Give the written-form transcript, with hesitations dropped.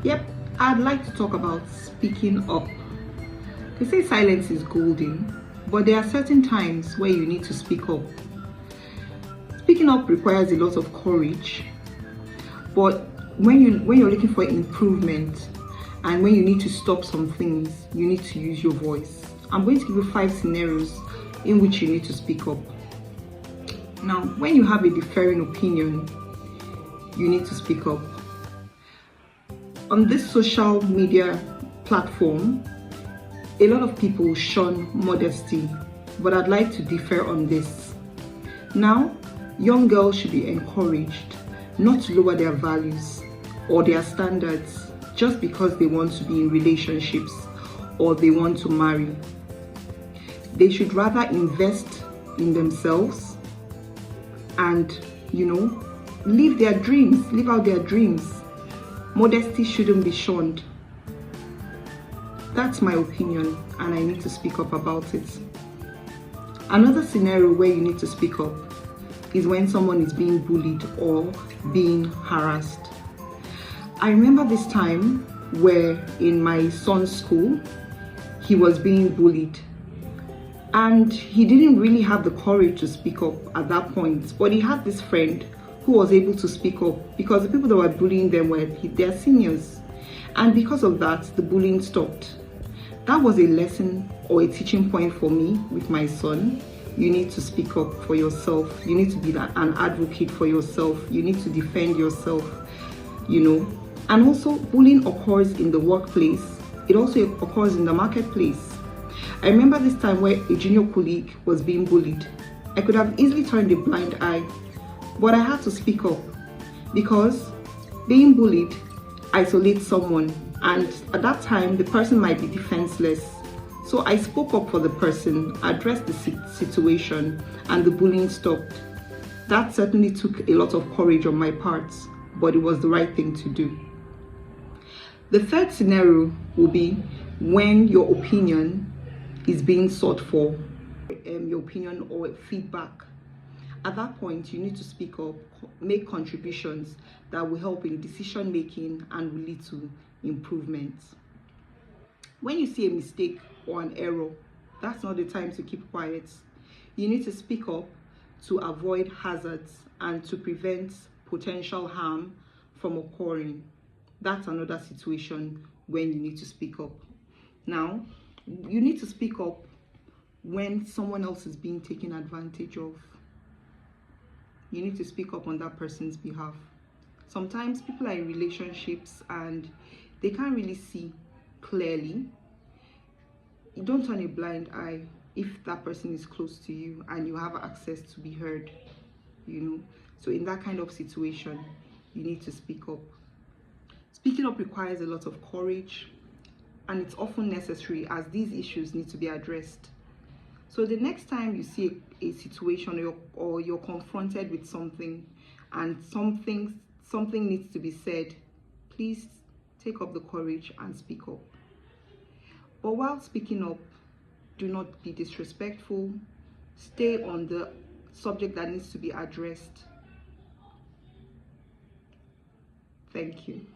Yep, I'd like to talk about speaking up. They say silence is golden, but there are certain times where you need to speak up. Speaking up requires a lot of courage, but when you're looking for improvement and when you need to stop some things, you need to use your voice. I'm going to give you 5 scenarios in which you need to speak up. Now, when you have a differing opinion, you need to speak up. On this social media platform, a lot of people shun modesty, but I'd like to differ on this. Now, young girls should be encouraged not to lower their values or their standards just because they want to be in relationships or they want to marry. They should rather invest in themselves and, live out their dreams. Modesty shouldn't be shunned. That's my opinion, and I need to speak up about it. Another scenario where you need to speak up is when someone is being bullied or being harassed. I remember this time where in my son's school, he was being bullied. And he didn't really have the courage to speak up at that point, but he had this friend who was able to speak up because the people that were bullying them were their seniors. And because of that, the bullying stopped. That was a lesson or a teaching point for me with my son. You need to speak up for yourself. You need to be an advocate for yourself. You need to defend yourself, And also, bullying occurs in the workplace. It also occurs in the marketplace. I remember this time where a junior colleague was being bullied. I could have easily turned a blind eye, but I had to speak up because being bullied isolates someone, and at that time the person might be defenseless. So I spoke up for the person, addressed the situation, and the bullying stopped. That certainly took a lot of courage on my part, but it was the right thing to do. The third scenario will be when your opinion is being sought for, your opinion or feedback. At that point, you need to speak up, make contributions that will help in decision making and will lead to improvements. When you see a mistake or an error, that's not the time to keep quiet. You need to speak up to avoid hazards and to prevent potential harm from occurring. That's another situation when you need to speak up. Now, you need to speak up when someone else is being taken advantage of. You need to speak up on that person's behalf. Sometimes people are in relationships and they can't really see clearly. You don't turn a blind eye if that person is close to you and you have access to be heard, So in that kind of situation, you need to speak up. Speaking up requires a lot of courage, and it's often necessary as these issues need to be addressed. So the next time you see a situation or you're confronted with something and something needs to be said, please take up the courage and speak up. But while speaking up, do not be disrespectful. Stay on the subject that needs to be addressed. Thank you.